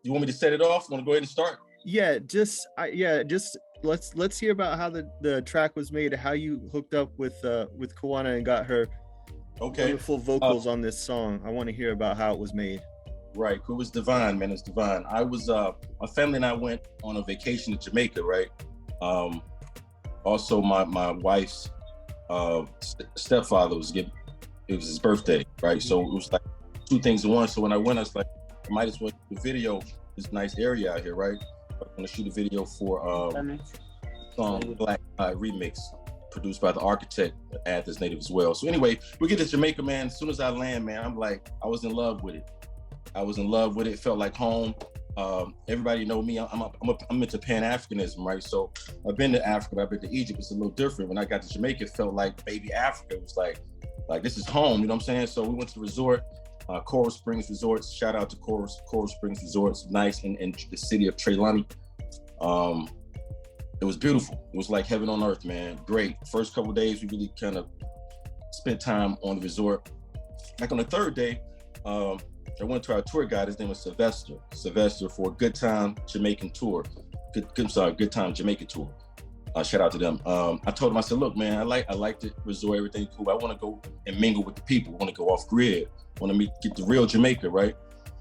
You want me to set it off? Want to go ahead and start? Yeah, just let's hear about how the track was made, how you hooked up with Kuanna and got her wonderful vocals on this song. I want to hear about how it was made. Right, it was divine, man. It's divine. I was my family and I went on a vacation to Jamaica, right? Also my wife's stepfather it was his birthday, right? So it was like two things in one. So when I went, I was like, I might as well do a video, this nice area out here, right? I'm gonna shoot a video for song Black remix, produced by the architect, Athens native as well. So anyway, we get to Jamaica, man. As soon as I land, man, I'm like, I was in love with it. It felt like home. Everybody know me. I'm into Pan-Africanism, right? So I've been to Africa, I've been to Egypt. It's a little different. When I got to Jamaica, it felt like baby Africa. It was like this is home. You know what I'm saying? So we went to the resort, Coral Springs Resorts. Shout out to Coral Springs Resorts, nice in the city of Trelawny. It was beautiful. It was like heaven on earth, man. Great. First couple of days, we really kind of spent time on the resort. Like on the third day, I went to our tour guide. His name was Sylvester for a Good Time Jamaican tour. Good Time Jamaican tour. Shout out to them. I told him, I said, look, man, I like the resort, everything cool. I want to go and mingle with the people. I want to go off grid. I want to get the real Jamaica, right?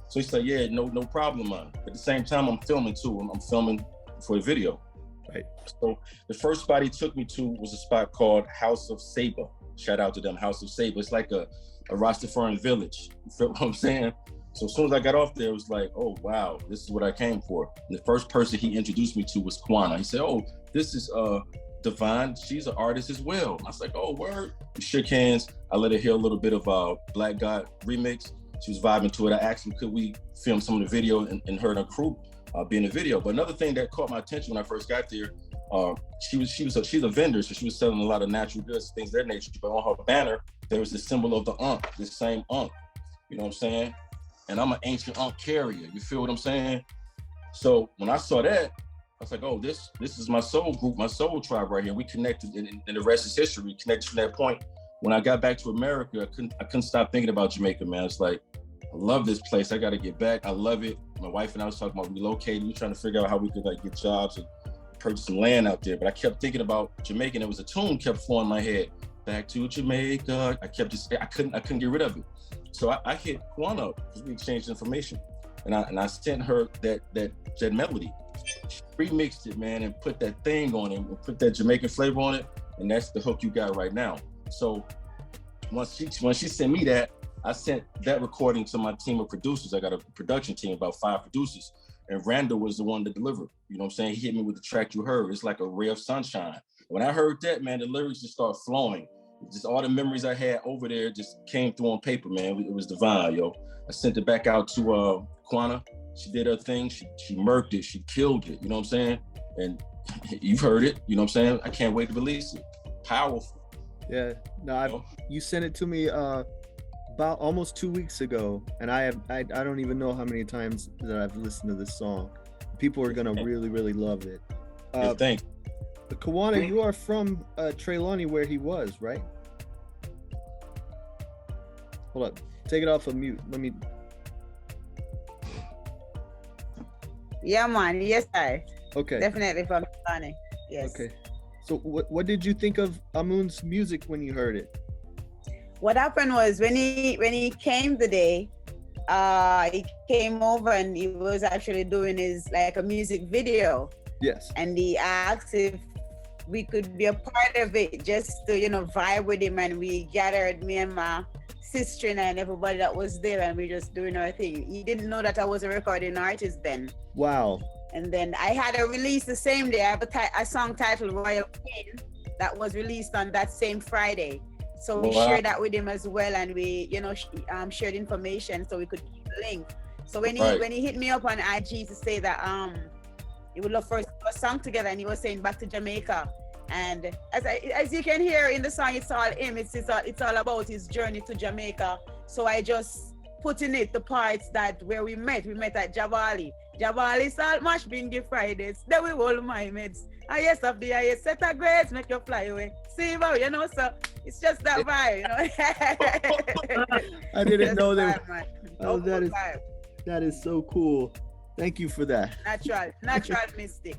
So he said, yeah, no problem, man. At the same time, I'm filming too. I'm filming for the video. Right. So the first spot he took me to was a spot called House of Sabre. Shout out to them, House of Sabre. It's like a Rastafarian village. You feel what I'm saying? So as soon as I got off there, it was like, oh, wow, this is what I came for. And the first person he introduced me to was Kuanna. He said, oh, this is Divine. She's an artist as well. I was like, oh, word. We shook hands. I let her hear a little bit of Black God remix. She was vibing to it. I asked him, could we film some of the video and her and her crew be in the video? But another thing that caught my attention when I first got there, she's a vendor, so she was selling a lot of natural goods, things of that nature. But on her banner, there was the symbol of the Ankh, this same Ankh. You know what I'm saying? And I'm an ancient Ankh carrier. You feel what I'm saying? So when I saw that, I was like, oh, this is my soul group, my soul tribe right here. We connected, and the rest is history. We connected from that point. When I got back to America, I couldn't stop thinking about Jamaica, man. It's like, I love this place. I got to get back. I love it. My wife and I was talking about relocating. We were trying to figure out how we could get jobs and purchase some land out there. But I kept thinking about Jamaica, and it was a tune kept flowing in my head. Back to Jamaica. I couldn't get rid of it. So I hit Kuanna up because we exchanged information, and I sent her that melody. She remixed it, man, and put that thing on it, and put that Jamaican flavor on it, and that's the hook you got right now. So once she sent me that, I sent that recording to my team of producers. I got a production team, about 5 producers, and Randall was the one that delivered. You know what I'm saying? He hit me with the track you heard. It's like a ray of sunshine. When I heard that, man, the lyrics just started flowing. Just all the memories I had over there just came through on paper, man. It was divine, yo. I sent it back out to Kuanna. She did her thing. She murked it. She killed it. You know what I'm saying? And you've heard it. You know what I'm saying? I can't wait to release it. Powerful. Yeah. No, you sent it to me about almost 2 weeks ago, and I don't even know how many times that I've listened to this song. People are gonna really, really love it. Thanks. Kuanna, you are from Trelawny, where he was, right? Hold up. Take it off of mute. Let me. Yeah, man. Yes, I. Okay. Definitely from Trelawny. Yes. Okay. So what did you think of Amun's music when you heard it? What happened was when he came today, he came over and he was actually doing his like a music video. Yes. And he asked if we could be a part of it, just to vibe with him. And we gathered, me and my sister and everybody that was there, and we just doing our thing. He didn't know that I was a recording artist then. Wow. And then I had a release the same day. I have a song titled Royal Queen that was released on that same Friday. So we shared that with him as well, and we shared information so we could keep the link. So when he hit me up on IG to say that he would love for us to do a song together, and he was saying back to Jamaica. And as you can hear in the song, it's all him. It's all about his journey to Jamaica. So I just put in it the parts that where we met. We met at Javali. Javali salt mash bingy Fridays. Then we all my mates. Highest of the highest, set a grades, make you fly away. See how so it's just that vibe, I didn't know that. Oh, that is so cool. Thank you for that. Natural mistake.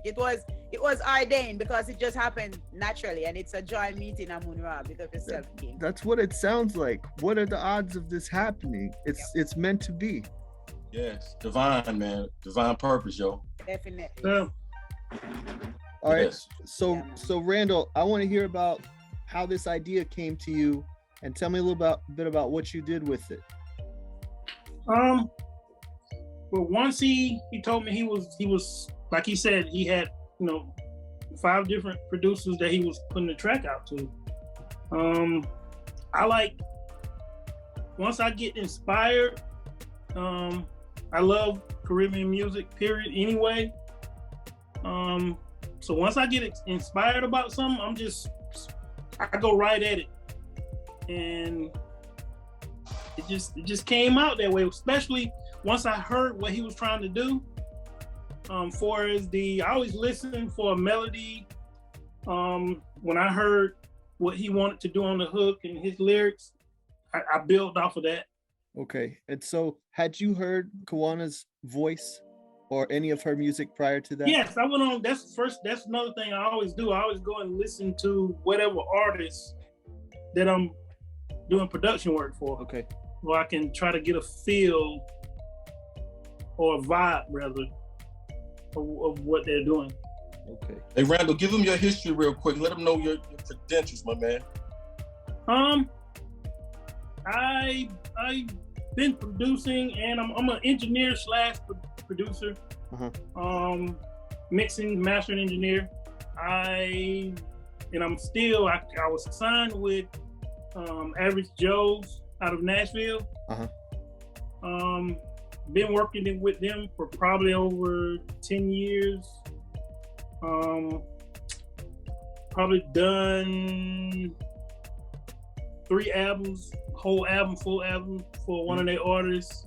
It was ordained because it just happened naturally, and it's a joy meeting Amun-Ra because yourself King. That's what it sounds like. What are the odds of this happening? It's meant to be. Yes, divine, man, divine purpose, yo. Definitely. All right. Yes. So Randall, I want to hear about how this idea came to you, and tell me a little bit about what you did with it. Well, once he told me he was like he said, he had 5 different producers that he was putting the track out to. Once I get inspired, I love Caribbean music, period, anyway. So once I get inspired about something, I go right at it. And it just came out that way, especially once I heard what he was trying to do. I always listen for a melody. When I heard what he wanted to do on the hook and his lyrics, I built off of that. Okay, and so had you heard Kuanna's voice or any of her music prior to that? Yes, I went on. That's another thing I always do. I always go and listen to whatever artist that I'm doing production work for. Okay. Where I can try to get a feel or a vibe, rather, of what they're doing. Okay. Hey, Randall, give them your history real quick. Let them know your credentials, my man. I've been producing, and I'm an engineer / producer. Mixing, mastering engineer. I was signed with Average Joe's out of Nashville. Been working with them for probably over 10 years. Probably done 3 albums, full album for one of their artists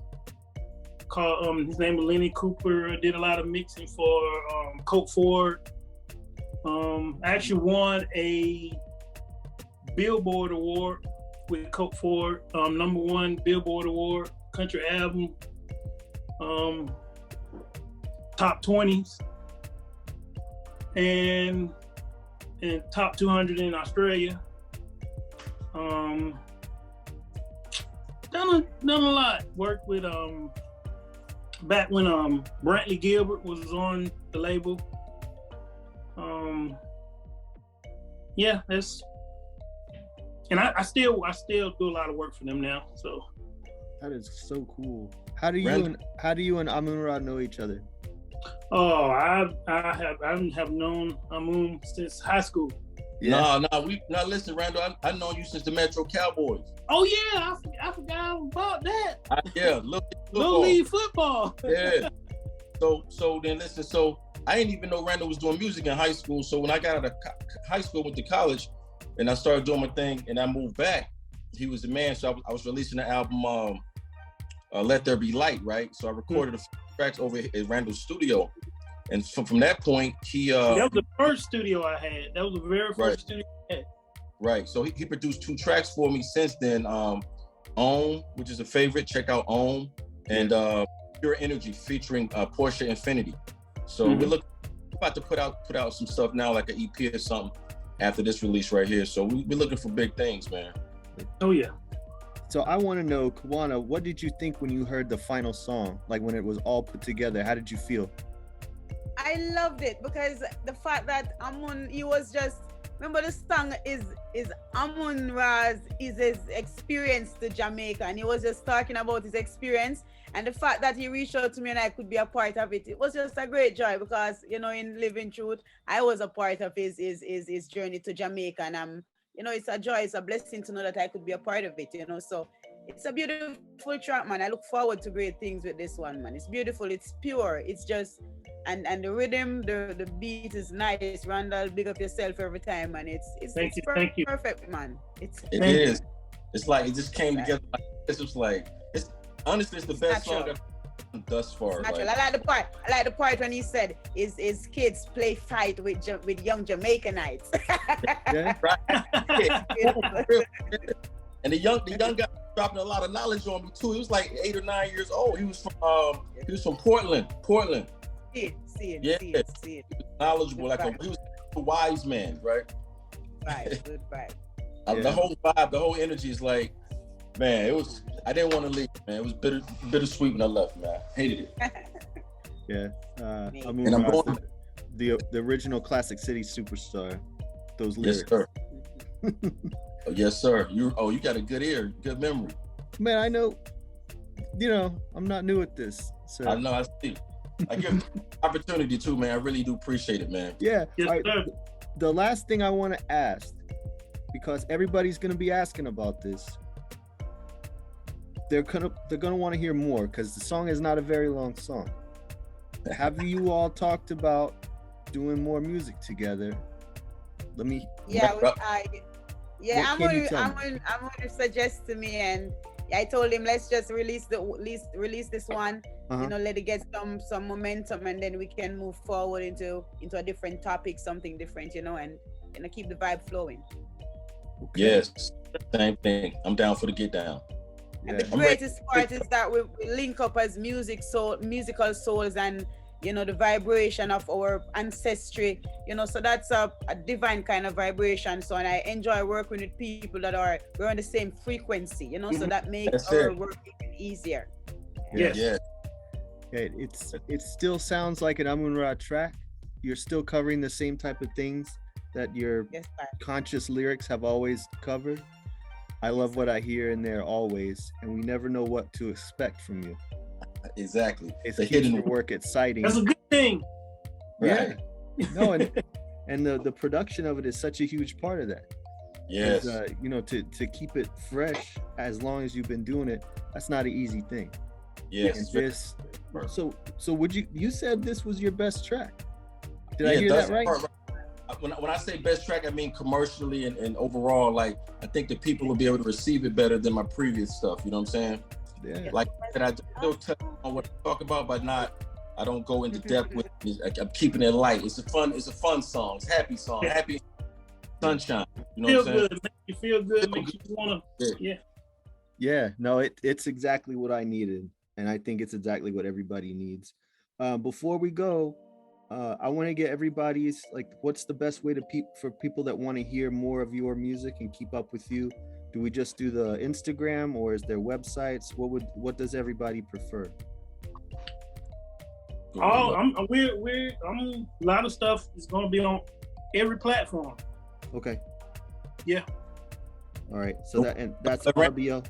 called, his name is Lenny Cooper. Did a lot of mixing for Coke Ford. I actually won a Billboard Award with Coke Ford, #1 Billboard Award, country album, top 20s, and top 200 in Australia. Done a lot. Worked with back when Brantley Gilbert was on the label. Yeah, and I still do a lot of work for them now. So that is so cool. How do you and Amun-Ra know each other? Oh, I have known Amun since high school. Yeah. No, listen, Randall, I've known you since the Metro Cowboys. Oh yeah, I forgot about that. Little League football. Yeah. So then listen, so I didn't even know Randall was doing music in high school. So when I got out of high school, went to college, and I started doing my thing, and I moved back, he was the man. So I was releasing the album Let There Be Light, right? So I recorded a few tracks over at Randall's studio. And from that point, that was the first studio I had. That was the very first studio I had. Right. So he produced 2 tracks for me since then. Ohm, which is a favorite. Check out Ohm. And Pure Energy featuring Porsche Infinity. So we're about to put out some stuff now, like an EP or something after this release right here. So we're looking for big things, man. Oh yeah. So I want to know, Kuanna, what did you think when you heard the final song? Like when it was all put together, how did you feel? I loved it because the fact that he was just, remember the song is Amun-Ra's, is his experience to Jamaica, and he was just talking about his experience, and the fact that he reached out to me and I could be a part of it, it was just a great joy because, in Living Truth, I was a part of his journey to Jamaica, and it's a joy, it's a blessing to know that I could be a part of it, so it's a beautiful track, man. I look forward to great things with this one, man. It's beautiful, it's pure, it's just, and the rhythm, the beat is nice. Randall, big up yourself every time, man. It's perfect, man. It is. It's like it just came together. It's just like honestly, it's the best song I've done thus far. Like, I like the part when he said his kids play fight with young Jamaicanites. Yeah, right. And the young guy dropping a lot of knowledge on me too. He was like 8 or 9 years old. He was from Portland. See it. He was knowledgeable, he was a wise man, right? Right, good vibe. The whole vibe, the whole energy is like, man, it was. I didn't want to leave, man. It was bittersweet when I left, man. Hated it. Yeah, and I'm going. The original Classic City superstar. Those lyrics. Yes, sir. Oh, yes, sir. You got a good ear, good memory. Man, I know. I'm not new at this. So I know. I see. I give opportunity too, man. I really do appreciate it, man. Yeah. Yes, sir. The last thing I want to ask, because everybody's gonna be asking about this. They're gonna want to hear more because the song is not a very long song. Have you all talked about doing more music together? I'm going to suggest to me, and I told him let's just release this one. Let it get some momentum, and then we can move forward into a different topic, something different, and keep the vibe flowing. Okay. Yes, same thing. I'm down for the get down. And the greatest part is that we link up as musical souls, and the vibration of our ancestry, so that's a divine kind of vibration. So, and I enjoy working with people that we're on the same frequency, so that makes our work even easier. Yes. Yeah. It still sounds like an Amun-Ra track. You're still covering the same type of things that your conscious lyrics have always covered. I love what I hear in there always, and we never know what to expect from you. Exactly. It keeps your work exciting. That's a good thing. Right. Yeah. No, and the production of it is such a huge part of that. Yes. To keep it fresh as long as you've been doing it, that's not an easy thing. Yes. And so would you said this was your best track? Did I hear that right? When I say best track, I mean commercially and overall. Like, I think that people will be able to receive it better than my previous stuff. You know what I'm saying? Yeah. Like, I still touch on what I talk about, but I don't go into depth with it. I'm keeping it light. It's a fun song. It's a happy song. Happy sunshine. You know what I'm saying? Make you feel good. Makes you wanna. Yeah. Yeah. No, it's exactly what I needed, and I think it's exactly what everybody needs. Before we go, I want to get everybody's what's the best way for people that want to hear more of your music and keep up with you? Do we just do the Instagram, or is there websites? What does everybody prefer? A lot of stuff is going to be on every platform. Okay. Yeah. All right. So that's RBL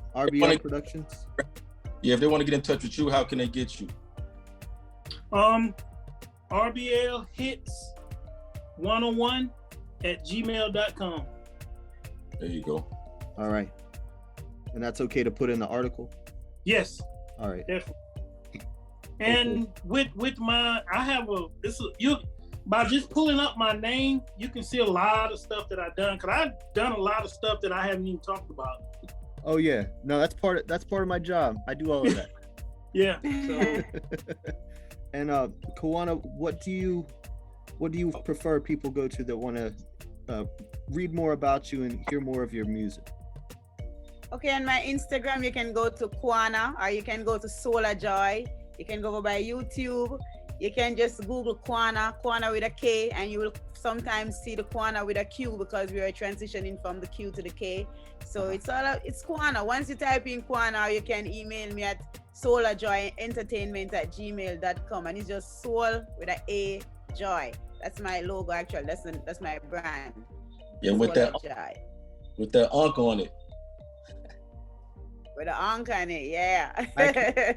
Productions. Yeah. If they want to get in touch with you, how can they get you? RBL hits 101@gmail.com. There you go. All right. And that's okay to put in the article? Yes. All right. Definitely. And with my, by just pulling up my name, you can see a lot of stuff that I've done. Cause I've done a lot of stuff that I haven't even talked about. Oh yeah. No, that's part of my job. I do all of that. Yeah. So. And Kuanna, what do you prefer people go to that want to read more about you and hear more of your music? Okay, on my Instagram, you can go to Kuanna, or you can go to Solar Joy. You can go by YouTube. You can just Google Kuanna with a K, and you will sometimes see the Kuanna with a Q because we are transitioning from the Q to the K. So it's Kuanna. Once you type in Kuanna, you can email me at solarjoyentertainment@gmail.com, and it's just soul with a A, joy. That's my logo actually. That's my brand. Yeah, with that unk on it. With the unk on it, yeah.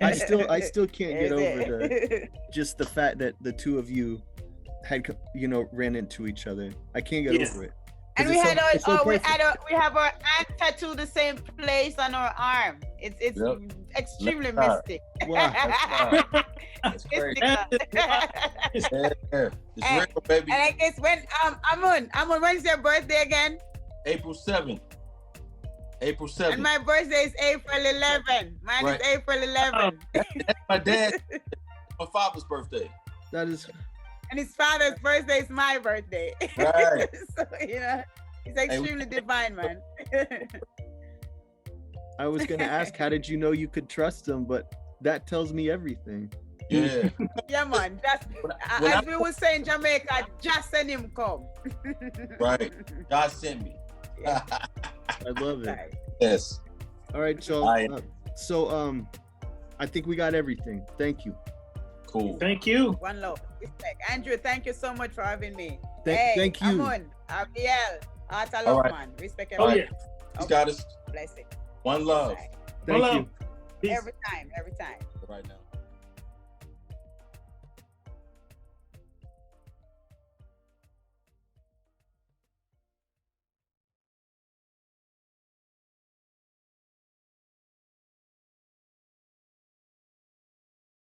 I still can't get over just the fact that the two of you had ran into each other. I can't get over it. And we have our hand tattooed the same place on our arm. It's extremely mystic. Wow, that's great. It's real, baby. And I guess when Amun, when's your birthday again? April 7th. And my birthday is April 11. Mine is April 11. That's my dad. My father's birthday. That is. And his father's birthday is my birthday. Right. So it's extremely divine, man. I was gonna ask, how did you know you could trust him? But that tells me everything. Yeah. Yeah, man. Just as we would say in Jamaica, just send him come. Right. God send me. I love it. Right. Yes. All right, so I think we got everything. Thank you. Cool. Thank you. One love. Respect. Andrew, thank you so much for having me. Thank you. Amun, RBL, Art of All Love, right. man. Respect Oh, everyone. yeah. He's got us. Bless it. One love. Thank Hello. you. Peace. Every time. Right now.